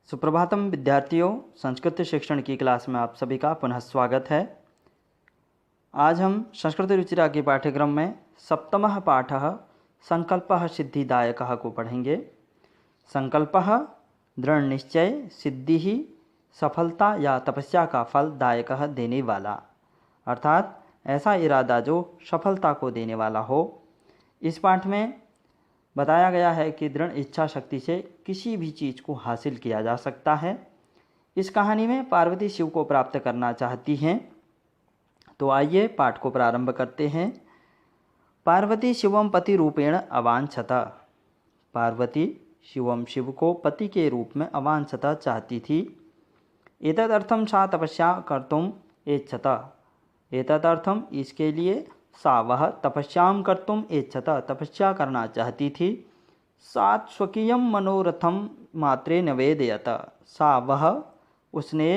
सुप्रभातम विद्यार्थियों, संस्कृत शिक्षण की क्लास में आप सभी का पुनः स्वागत है। आज हम संस्कृत रुचिरा के पाठ्यक्रम में सप्तमः पाठः संकल्पः सिद्धिदायकः को पढ़ेंगे। संकल्पः दृढ़ निश्चय, सिद्धि सफलता या तपस्या का फल दायकः देने वाला, अर्थात ऐसा इरादा जो सफलता को देने वाला हो। इस पाठ में बताया गया है कि दृढ़ इच्छा शक्ति से किसी भी चीज़ को हासिल किया जा सकता है। इस कहानी में पार्वती शिव को प्राप्त करना चाहती हैं। तो आइए पाठ को प्रारंभ करते हैं। पार्वती शिवम पति रूपेण अवांछत। पार्वती शिवम शिव को पति के रूप में अवांछत चाहती थी। एतदर्थम सा तपस्या कर्तुम इच्छत। एतदर्थम इसके लिए सा वह तपस्याम कर्तुम इच्छत तपस्या करना चाहती थी। सात स्वकीयम मनोरथम मात्रे निवेदयत। सा वह उसने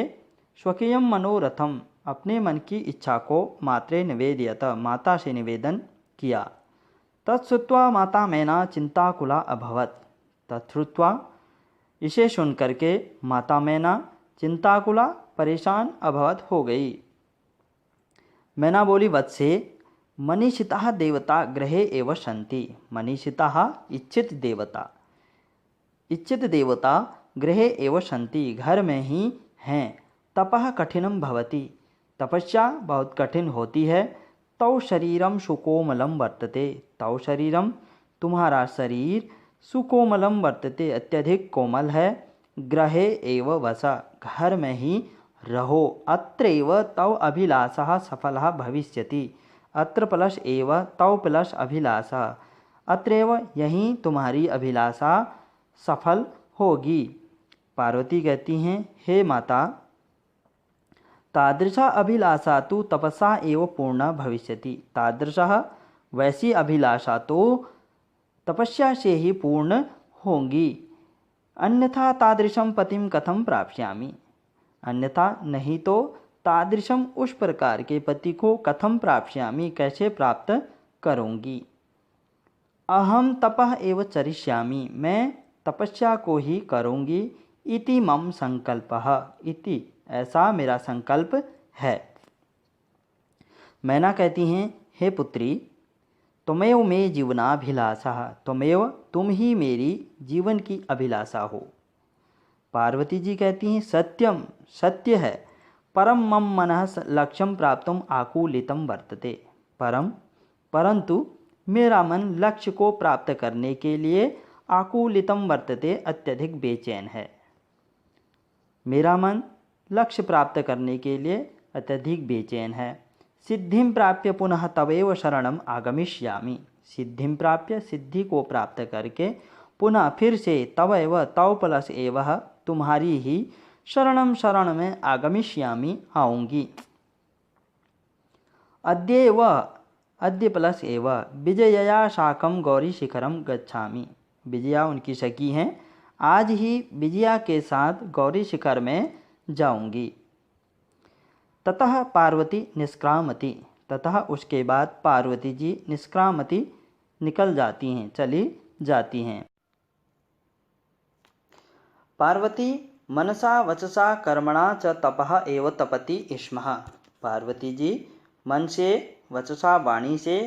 स्वकीयम मनोरथम अपने मन की इच्छा को मात्रे निवेदयत माता से निवेदन किया। तत्श्रुत्वा माता मैना चिंताकुला अभवत। तत्श्रुत्वा इसे सुन करके माता मैना चिंताकुला परेशान अभवत हो गई। मैना बोली, वत्से मनीषिता देवता गृहे एव सन्ति। मनीषिता इच्छित देवता गृहे एव सन्ति, घर में ही हैं। तपः कठिनम भवति, तपस्या बहुत कठिन होती है। तौ शरीरम सुकोमलम वर्तते। तौ शरीरम तुम्हारा शरीर सुकोमलम वर्तते अत्यधिक कोमल है। गृहे एव वस, घर में ही रहो। अत्रैव तौ अभिलाषः सफलः भविष्यति। अत्र प्लस एव तौ प्लस अभिलाषा, अत्रैव यहीं तुम्हारी अभिलाषा सफल होगी। पार्वती कहती हैं, हे माता, तादृशा अभिलाषा तो तपसा एव पूर्ण भविष्यति। तादृशः वैसी अभिलाषा तो तपस्या से ही पूर्ण होंगी। अन्यथा तादृशम पतिम कथम प्राप्स्यामि। अन्यथा नहीं तो तादृशम उस प्रकार के पति को कथम प्राप्स्यामि कैसे प्राप्त करूँगी। अहम तपः एव चरिष्यामि, मैं तपस्या को ही करूँगी। इति मम संकल्पः, इति ऐसा मेरा संकल्प है। मैना कहती हैं, हे पुत्री, त्वमेव मे जीवनाभिलाषः, त्वमेव तुम ही मेरी जीवन की अभिलाषा हो। पार्वती जी कहती हैं, सत्यम सत्य है। परम मम मनः लक्ष्यम प्राप्तुम आकुलितम वर्तते। परंतु मेरा मन लक्ष्य को प्राप्त करने के लिए आकुलितम वर्तते अत्यधिक बेचैन है। मेरा मन लक्ष्य प्राप्त करने के लिए अत्यधिक बेचैन है। सिद्धिं प्राप्य पुनः तवेव शरणम आगमिष्यामि। सिद्धिं प्राप्य सिद्धि को प्राप्त करके पुनः फिर से तवैव तव प्लस एवं तुम्हारी ही शरण में आगमिष्यामि आऊँगी। अद्य प्लस एव विजयया साकम गौरी शिखरम गच्छामि। विजया उनकी सखी हैं। आज ही विजया के साथ गौरी शिखर में जाऊंगी। ततः पार्वती निष्क्रामति। ततः उसके बाद पार्वती जी निष्क्रामति निकल जाती हैं, चली जाती हैं। पार्वती मनसा वचसा कर्मणा च तपः एव तपति स्म। पार्वती जी मन से, वचसा वाणी से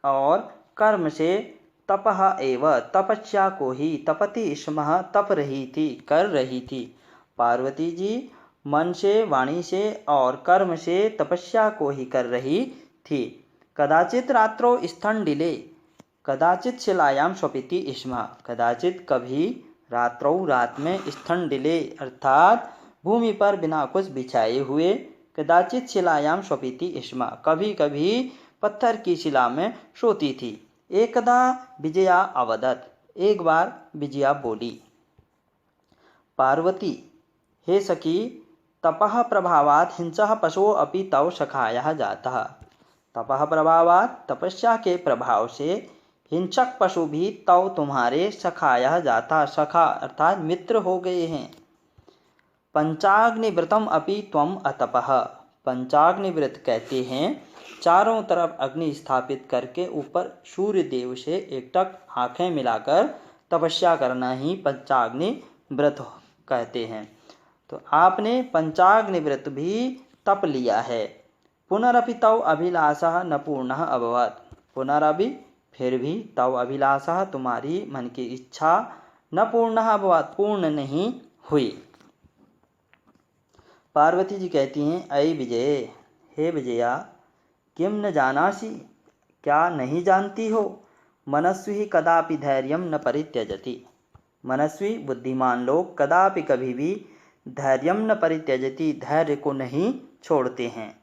और कर्म से तपः एव तपस्या को ही तपति स्म तप रही थी, कर रही थी। पार्वती जी मन से, वाणी से और कर्म से तपस्या को ही कर रही थी। कदाचित रात्रौ स्थंडिले कदाचित शिलायाम स्वपिति स्म। कदाचित कभी रात्रौ रात में स्थंडिले अर्थात भूमि पर बिना कुछ बिछाए हुए, कदाचित शिलायाम स्वपिति स्म कभी कभी पत्थर की शिला में सोती थी। एकदा विजया अवदत, एक बार विजया बोली, पार्वती हे सखी, तपः प्रभावात् हिंसः पशो अपि तव सखायः जातः। तपः प्रभावात् तपस्या के प्रभाव से हिंसक पशु भी तव तुम्हारे सखायः जाता, सखा अर्थात मित्र हो गए हैं। पंचाग्निव्रतम अपि त्वम अतपः। पंचाग्निव्रत कहते हैं चारों तरफ अग्नि स्थापित करके ऊपर सूर्य देव से एकटक आंखें मिलाकर तपस्या करना ही पंचाग्नि व्रत कहते हैं। तो आपने पंचाग्नि व्रत भी तप लिया है। पुनरपि तव अभिलाषा न पूर्णः अभवत्। पुनरपि फिर भी तव अभिलाषा तुम्हारी मन की इच्छा न पूर्णः अभवत् पूर्ण नहीं हुई। पार्वती जी कहती हैं अयि विजये, हे विजया, किम न जानासि, क्या नहीं जानती हो, मनस्वी कदापि धैर्यम न परित्यजति। मनस्वी बुद्धिमान लोग कदापि कभी भी धैर्यम न परित्यजति धैर्य को नहीं छोड़ते हैं।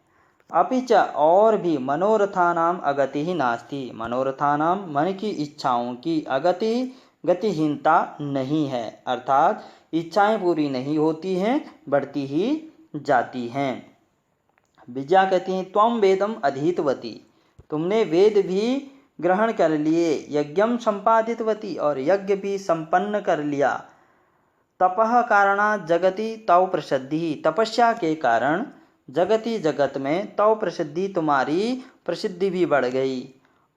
अपि च और भी मनोरथानाम अगति ही नास्ति। मनोरथानाम मन की इच्छाओं की अगति गतिहीनता नहीं है, अर्थात इच्छाएं पूरी नहीं होती हैं, बढ़ती ही जाती हैं। विजया कहती हैं त्वम वेदम अधीतवती, तुमने वेद भी ग्रहण कर लिए, यज्ञम संपादितवती और यज्ञ भी संपन्न कर लिया। तपः कारणात् जगति तव प्रसिद्धि, तपस्या के कारण जगति जगत में तव प्रसिद्धि तुम्हारी प्रसिद्धि भी बढ़ गई।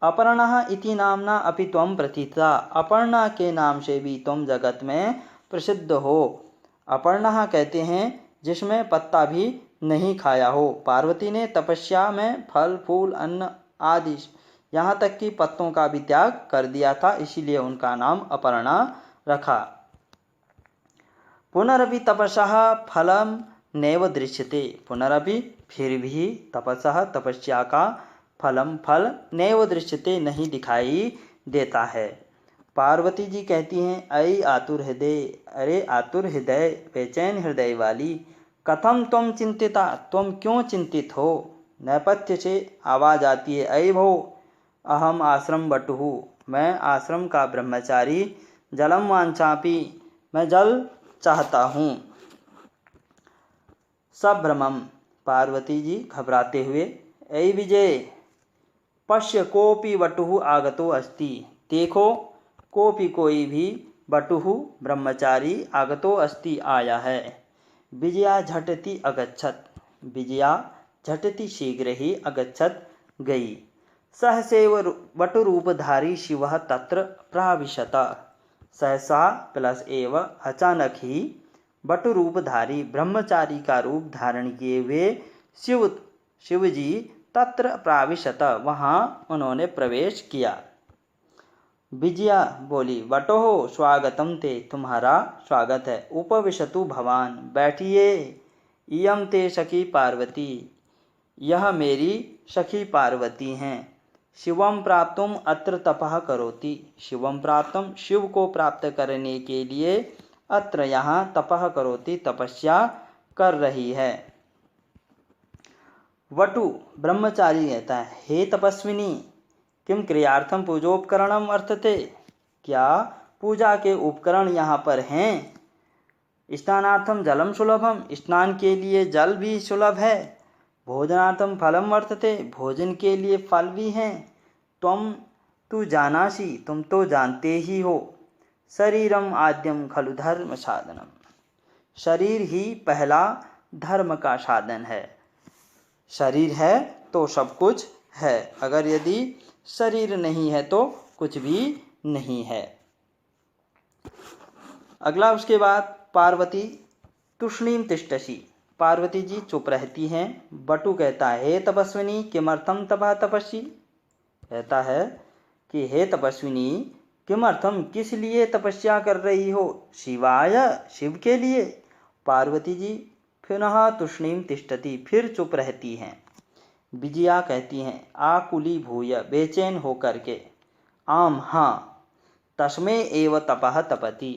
अपर्णा इति नामना अपि त्वं प्रथिता, अपर्णा के नाम से भी तुम जगत में प्रसिद्ध हो। अपर्णा कहते हैं जिसमें पत्ता भी नहीं खाया हो। पार्वती ने तपस्या में फल फूल अन्न आदि यहाँ तक कि पत्तों का भी त्याग कर दिया था, इसीलिए उनका नाम अपर्णा रखा। पुनरपि तपसः फलम नैव दृश्यते, पुनरपि फिर भी तपसः तपस्या का फल नैव दृश्यते नहीं दिखाई देता है। पार्वती जी कहती हैं अयि आतुर हृदय, अरे आतुर हृदय, बेचैन हृदय वाली, कथम तुम चिंतिता, तुम क्यों चिंतित हो। नैपथ्य से आवाज आती है अयि भो अहम आश्रम बटुः, मैं आश्रम का ब्रह्मचारी, जलम वांछापि, मैं जल चाहता हूँ। सभ्रमम, पार्वती जी घबराते हुए अयि विजय पश्य कोपि वटुः आगतो अस्ति, देखो कोपि कोई भी वटुः ब्रह्मचारी आगतो अस्ति आया है। विजया झटति अगच्छत, विजया झटति शीघ्र ही अगच्छत गई। सहसैव वटुरूपधारी शिवः तत्र प्राविशत, सहसा प्लस एव अचानक ही वटुरूपधारी ब्रह्मचारी का रूप धारण किए हुए शिवजी तत्र प्राविशत, वहाँ उन्होंने प्रवेश किया। विजया बोली वटोः स्वागतम ते, तुम्हारा स्वागत है। उपविशतु भवान, बैठिए। इयं ते सखी पार्वती, यह मेरी सखी पार्वती हैं। शिवम प्राप्तुम अत्र तपः करोति, शिवम प्राप्तम शिव को प्राप्त करने के लिए अत्र यहाँ तपः करोति तपस्या कर रही है। वटु ब्रह्मचारी कहता है हे तपस्विनी किम क्रियार्थम पूजोपकरणम वर्तते, क्या पूजा के उपकरण यहाँ पर हैं। स्नानार्थम जलम सुलभम, स्नान के लिए जल भी सुलभ है। भोजनार्थम फलम वर्तते, भोजन के लिए फल भी हैं। त्वम तु जानासि, तुम तो जानते ही हो। शरीरम आद्यम खलु धर्म साधनम, शरीर ही पहला धर्म का साधन है। शरीर है तो सब कुछ है, अगर यदि शरीर नहीं है तो कुछ भी नहीं है। अगला उसके बाद पार्वती तुष्णीम तिष्ठसि, पार्वती जी चुप रहती हैं। बटु कहता है हे तपस्विनी किमर्थम तपः तपस्वी, कहता है कि हे तपस्विनी किमर्थम, किस लिए तपस्या कर रही हो। शिवाय, शिव के लिए। पार्वती जी पुनः तुष्णीम तिष्ठति, फिर चुप रहती हैं। विजया कहती हैं आकुली भूय, बेचैन होकर के, आम हाँ, तस्मै एव तपः तपति,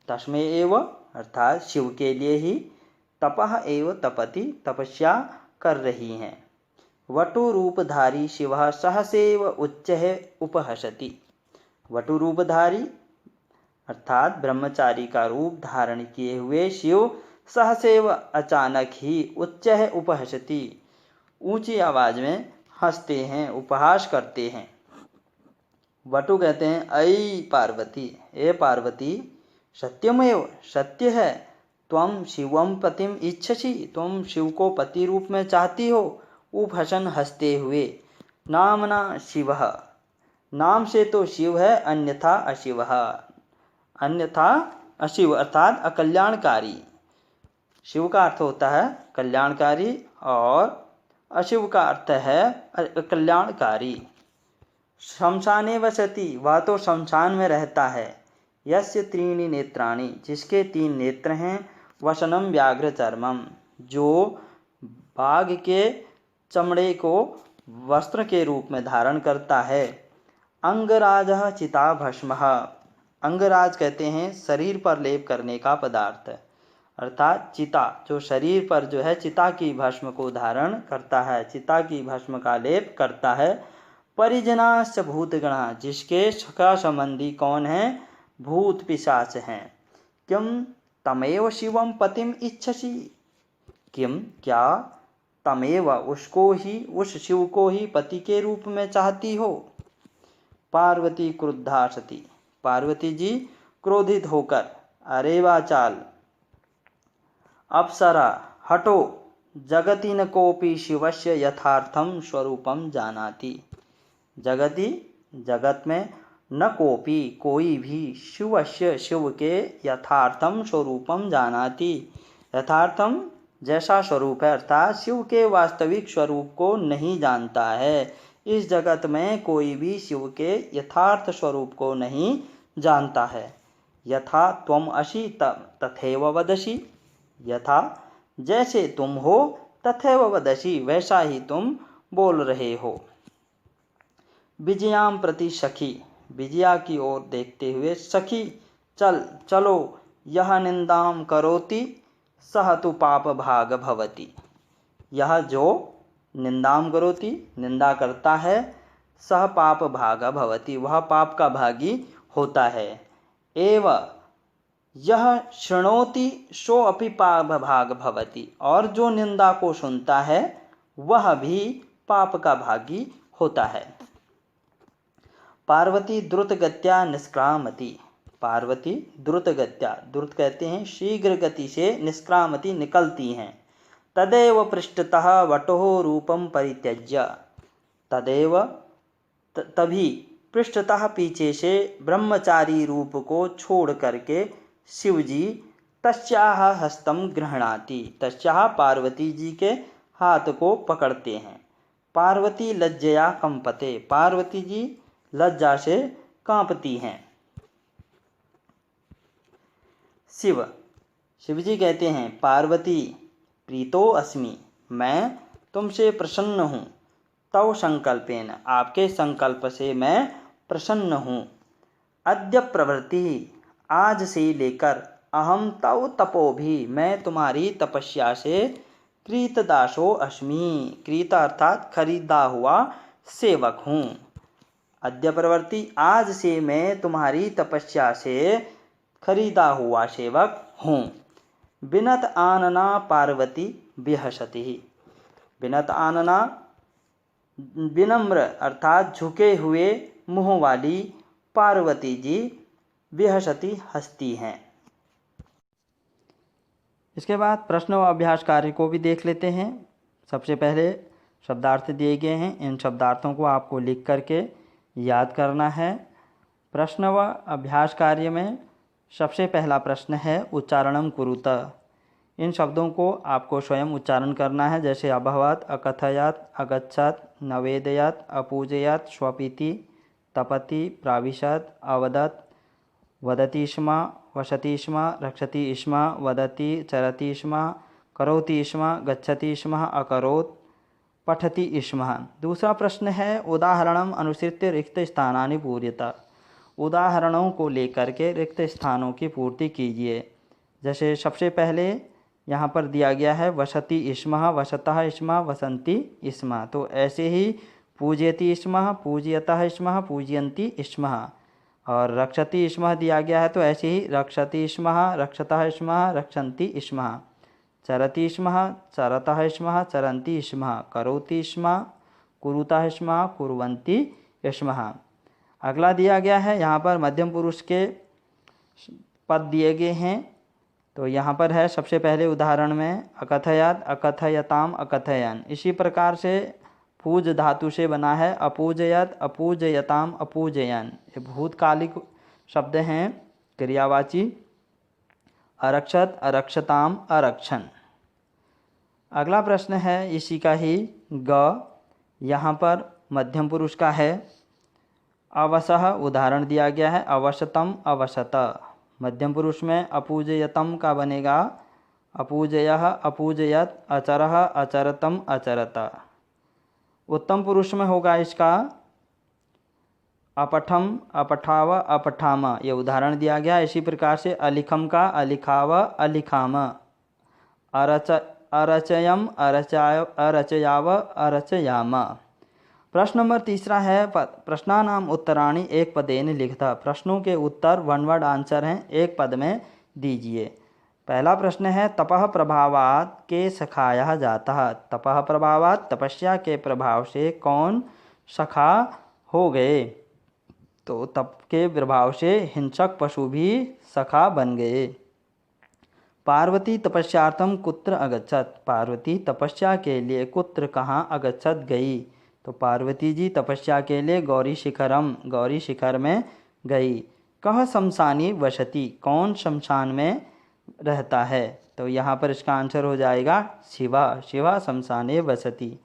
तस्मै एव अर्थात शिव के लिए ही, तपः एव तपति तपस्या कर रही हैं। वटु रूपधारी शिवः सहसेव उच्चैः उपहसति, वटु रूपधारी अर्थात ब्रह्मचारी का रूप धारण किए हुए शिव सहसेव अचानक ही उच्चैः उपहसति, ऊंची आवाज में हंसते हैं, उपहास करते हैं। वटु कहते हैं अयि पार्वती, ए पार्वती सत्यमेव, सत्य है। त्वं शिवम पतिम इच्छसि, तुम शिव को पति रूप में चाहती हो। उपहसन हंसते हुए, नामना शिवः, नाम से तो शिव है, अन्यथा अशिवः, अन्यथा अशिव अर्थात अकल्याणकारी। शिव का अर्थ होता है कल्याणकारी और अशिव का अर्थ है अकल्याणकारी। शमशाने वसति, वह तो शमशान में रहता है। यस्य त्रीणि नेत्राणि, जिसके 3 नेत्र हैं। वसनम व्याघ्र चर्मम, जो बाघ के चमड़े को वस्त्र के रूप में धारण करता है। अंगराज चिता भस्म, अंगराज कहते हैं शरीर पर लेप करने का पदार्थ, अर्थात चिता जो शरीर पर जो है चिता की भस्म को धारण करता है, चिता की भस्म का लेप करता है। परिजनाश्च भूतगणा, जिसके सखा संबंधी कौन है? भूत पिशाच हैं। किम तमेव शिवम पतिम इच्छसि, किम क्या तमेव उसको ही, उस शिव को ही पति के रूप में चाहती हो। पार्वती क्रुद्धा सती, पार्वती जी क्रोधित होकर, अरे वाचाल अप्सरा हटो, जगति न कोपि शिवस्य यथार्थम स्वरूपम जानाति। जगति जगत में न कोपि कोई भी शिवस्य शिव के यथार्थम स्वरूपम जानाति, यथार्थम जैसा स्वरूप है अर्थात शिव के वास्तविक स्वरूप को नहीं जानता है। इस जगत में कोई भी शिव के यथार्थ स्वरूप को नहीं जानता है। यथा त्वम असि तथैव वदसि, यथा जैसे तुम हो, तथैव वदसि वैसा ही तुम बोल रहे हो। विजयाम प्रति सखी, विजया की ओर देखते हुए, सखी चलो, यह निंदाम करोति सह तु पाप भाग भवति। यह जो निंदाम करोति निंदा करता है, सह पाप भाग भवति वह पाप का भागी होता है। एव यह शृणोति सो अपि पाप भाग भवति, और जो निंदा को सुनता है वह भी पाप का भागी होता है। पार्वती द्रुत गत्या निष्क्रामति, पार्वती द्रुत गत्या, द्रुत कहते हैं शीघ्र गति से, निष्क्रामति निकलती हैं। तदेव पृष्ठतः वटोः रूपम परित्यज्य, तदेव तभी पृष्ठतः पीछे से ब्रह्मचारी रूप को छोड़ करके शिवजी तस्याः हस्तम गृह्णाति, तस्याः पार्वती जी के हाथ को पकड़ते हैं। पार्वती लज्जया कंपते, पार्वती जी लज्जा से कांपती हैं। शिवजी कहते हैं, पार्वती प्रीतो अस्मि, मैं तुमसे प्रसन्न हूँ। तव संकल्पेन, आपके संकल्प से मैं प्रसन्न हूँ। अद्य प्रवृत्ति, आज से लेकर, अहम तव तपो भी, मैं तुम्हारी तपस्या से कृतदासो अस्मि, कृत अर्थात खरीदा हुआ सेवक हूँ। अद्य प्रवृत्ति, आज से मैं तुम्हारी तपस्या से खरीदा हुआ सेवक हूँ। बिनत आनना पार्वती बिहसति, बिनत आनना विनम्र अर्थात झुके हुए मुँह वाली पार्वती जी बिहसति हंसती हैं। इसके बाद प्रश्न व अभ्यास कार्य को भी देख लेते हैं। सबसे पहले शब्दार्थ दिए गए हैं, इन शब्दार्थों को आपको लिख करके याद करना है। प्रश्न व अभ्यास कार्य में सबसे पहला प्रश्न है उच्चारणम कुरुत। इन शब्दों को आपको स्वयं उच्चारण करना है, जैसे अभवत, अकथयत, अगच्छत, नवेदयत, अपूजयत, स्वपीति, तपति, प्राविशत, अवदत, वदति स्म, वसति स्म, रक्षति स्म, वदति, चरति स्म, करोति स्म, गच्छति स्म, अकरोत्, पठति स्म। दूसरा प्रश्न है उदाहरणम अनुसृत्य रिक्त स्थानानि पूर्यत। उदाहरणों को लेकर के रिक्त स्थानों की पूर्ति कीजिए। जैसे सबसे पहले यहाँ पर दिया गया है वसति स्म, वसतः स्म, वसंती स्म, तो ऐसे ही पूजयति स्म, पूजयतः स्म, पूजयन्ति स्म। और रक्षति स्म दिया गया है तो ऐसे ही रक्षति स्म, रक्षतः स्म, रक्षन्ति स्म। चरति स्म, चरतः स्म, चरन्ति स्म। करोति स्म, कुरुतः स्म, कुर्वन्ति स्म। अगला दिया गया है यहाँ पर मध्यम पुरुष के पद दिए गए हैं, तो यहाँ पर है सबसे पहले उदाहरण में अकथयत, अकथयताम, अकथयन। इसी प्रकार से पूज धातु से बना है अपूजयत, अपूजयताम, अपूजयन। ये भूतकालिक शब्द हैं क्रियावाची। अरक्षत, अरक्षताम, अरक्षन। अगला प्रश्न है इसी का ही ग, यहाँ पर मध्यम पुरुष का है। अवसः उदाहरण दिया गया है, अवसतम, अवसत। मध्यम पुरुष में अपूजयतम का बनेगा अपूजयः, अपूजयत, अचरः, अचरतम, अचरत। उत्तम पुरुष में होगा इसका अपठम, अपठाव, अपठाम। ये उदाहरण दिया गया। इसी प्रकार से अलिखम का अलिखाव, अलिखाम। अरचयम, अरचयाव, अरचयाम। प्रश्न नंबर तीसरा है प्रश्नानाम उत्तराणि एक पदेन लिखता। प्रश्नों के उत्तर वन वर्ड आंसर हैं, एक पद में दीजिए। पहला प्रश्न है तपः प्रभावात के सखाया जाता। तपः प्रभावात, तपस्या के प्रभाव से कौन सखा हो गए? तो तप के प्रभाव से हिंसक पशु भी सखा बन गए। पार्वती तपस्यार्थम कुत्र अगच्छत। पार्वती तपस्या के लिए कुत्र कहाँ अगच्छत गई? तो पार्वती जी तपस्या के लिए गौरी शिखरम, गौरी शिखर में गई। कह शमशानी वसति, कौन शमशान में रहता है? तो यहाँ पर इसका आंसर हो जाएगा शिवा, शिवा शमशाने वसति।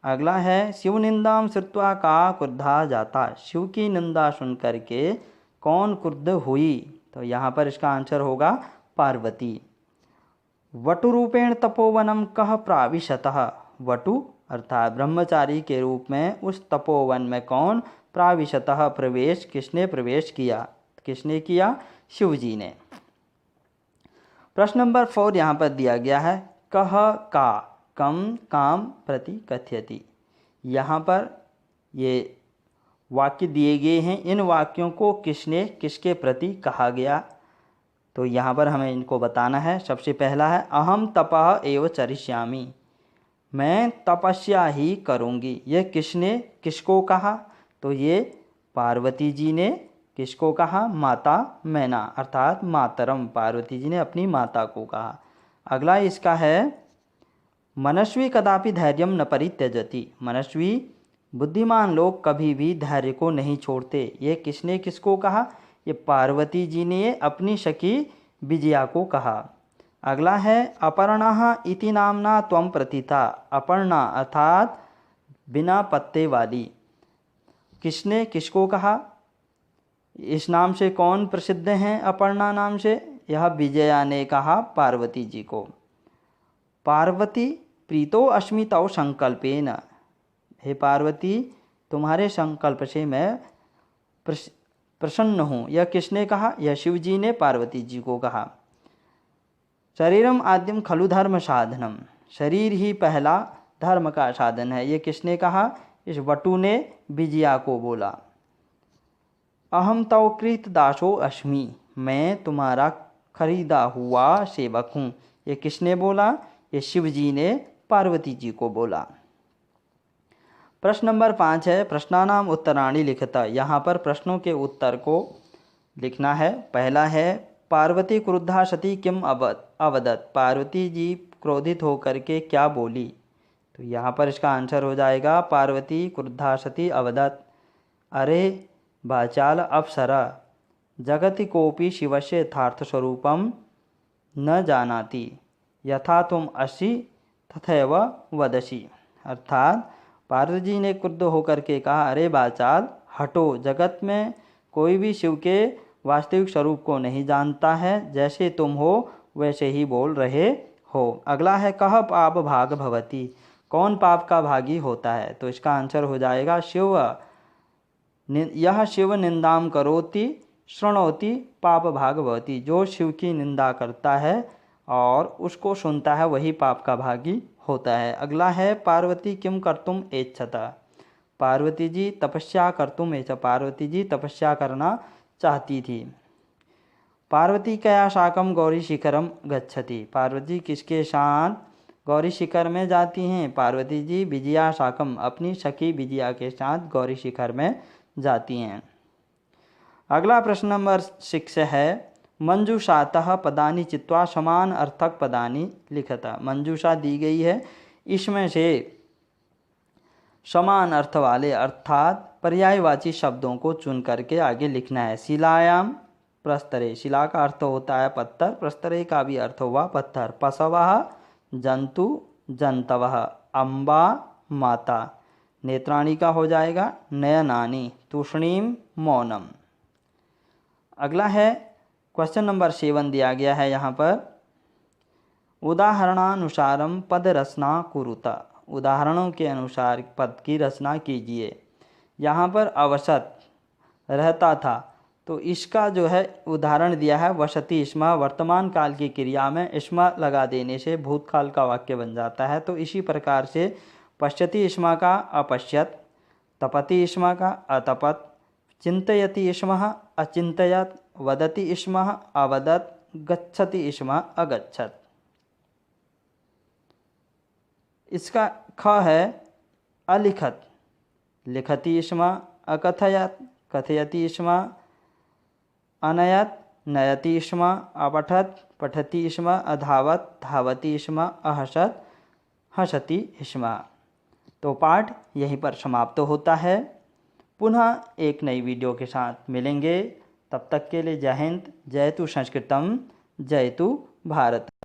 अगला है शिव निंदाम श्रुत्वा का क्रुद्धा जाता। शिव की निंदा सुन करके कौन क्रुद्ध हुई? तो यहाँ पर इसका आंसर होगा पार्वती। वटुरूपेण तपोवनम कह प्राविशतः। वटु अर्थात ब्रह्मचारी के रूप में उस तपोवन में कौन प्राविशतः प्रवेश, किसने प्रवेश किया? किसने किया? शिव जी ने। प्रश्न नंबर 4 यहाँ पर दिया गया है कह का कम काम प्रति कथयति। यहाँ पर ये वाक्य दिए गए हैं, इन वाक्यों को किसने किसके प्रति कहा गया? तो यहाँ पर हमें इनको बताना है। सबसे पहला है अहम तपः एव चरिष्यामि, मैं तपस्या ही करूँगी। ये किसने किसको कहा? तो ये पार्वती जी ने किसको कहा? माता मैना अर्थात मातरम, पार्वती जी ने अपनी माता को कहा। अगला इसका है मनस्वी कदापि धैर्यम न परित्यजति। मनस्वी बुद्धिमान लोग कभी भी धैर्य को नहीं छोड़ते। ये किसने किसको कहा? ये पार्वती जी ने अपनी सखी विजया को कहा। अगला है अपर्णा इति नामना त्वं प्रथिता। अपर्णा अर्थात बिना पत्ते वाली, किसने किसको कहा? इस नाम से कौन प्रसिद्ध हैं? अपर्णा नाम से यह विजया ने कहा पार्वती जी को। पार्वती प्रीतो अस्मि तव संकल्पेन। हे पार्वती तुम्हारे संकल्प से मैं प्रसन्न हूँ। यह किसने कहा? यह शिव जी ने पार्वती जी को कहा। शरीरम आद्यम खलु धर्म साधनम, शरीर ही पहला धर्म का साधन है। ये किसने कहा? इस वटु ने विजया को बोला। अहम तव कृत दासो अस्मि, मैं तुम्हारा खरीदा हुआ सेवक हूँ। ये किसने बोला? ये शिव जी ने पार्वती जी को बोला। प्रश्न नंबर 5 है प्रश्नानाम उत्तराणि लिखता। यहाँ पर प्रश्नों के उत्तर को लिखना है। पहला है पार्वती क्रुद्धा सती किम अवदत। पार्वती जी क्रोधित होकर के क्या बोली? तो यहाँ पर इसका आंसर हो जाएगा पार्वती क्रुद्धा सती अवदत अरे वाचाल अप्सरा जगति कोपि शिवस्य यथार्थ स्वरूपम न जानाति यथा तुम असि तथैव वदसि। अर्थात पार्वती जी ने क्रुद्ध होकर के कहा अरे वाचाल हटो, जगत में कोई भी शिव के वास्तविक स्वरूप को नहीं जानता है, जैसे तुम हो वैसे ही बोल रहे हो। अगला है कह पाप भाग भवती, कौन पाप का भागी होता है? तो इसका आंसर हो जाएगा शिव। यह शिव निंदाम करोति शृणोति पाप भाग भवती, जो शिव की निंदा करता है और उसको सुनता है वही पाप का भागी होता है। अगला है पार्वती किम कर्तुम इच्छता। पार्वती जी तपस्या कर्तुम इच्छा, पार्वती जी तपस्या करना चाहती थी। पार्वती कया शाकम गौरी शिखरम गच्छति। पार्वती किसके साथ गौरी शिखर में जाती हैं? पार्वती जी विजया शाकम, अपनी सखी विजया के साथ गौरी शिखर में जाती हैं। अगला प्रश्न नंबर 6 है मंजूषातः पदानि चित्वा समान अर्थक पदानि लिखता। मंजूषा दी गई है, इसमें से समान अर्थ वाले अर्थात पर्यायवाची शब्दों को चुन करके आगे लिखना है। शिलायाम प्रस्तरे, शिला का अर्थ होता है पत्थर, प्रस्तरे का भी अर्थ हुआ पत्थर। पशवः जंतु जंतवः, अम्बा माता। नेत्राणि का हो जाएगा नयनानि, तूष्णीम मौनम। अगला है क्वेश्चन नंबर 7 दिया गया है यहाँ पर, उदाहरणानुसारम पद रचना कुरुत। उदाहरणों के अनुसार पद की रचना कीजिए। यहाँ पर अवसत रहता था, तो इसका जो है उदाहरण दिया है वसति स्म। वर्तमान काल की क्रिया में स्म लगा देने से भूतकाल का वाक्य बन जाता है। तो इसी प्रकार से पश्यति स्म का अपश्यत, तपति स्म का अतपत, चिंतयति स्म अचिंतयत, वदति स्म अवदत, गच्छति स्म अगच्छत। इसका ख है अलिखत, लिखति स्म अकथयत, कथयति स्म अनयत, नयति स्म अपठत, पठति स्म अधावत, धावति स्म अहसत, हसति स्म। तो पाठ यहीं पर समाप्त होता है। पुनः एक नई वीडियो के साथ मिलेंगे। तब तक के लिए जय हिंद, जय तु संस्कृतम, जय तु भारत।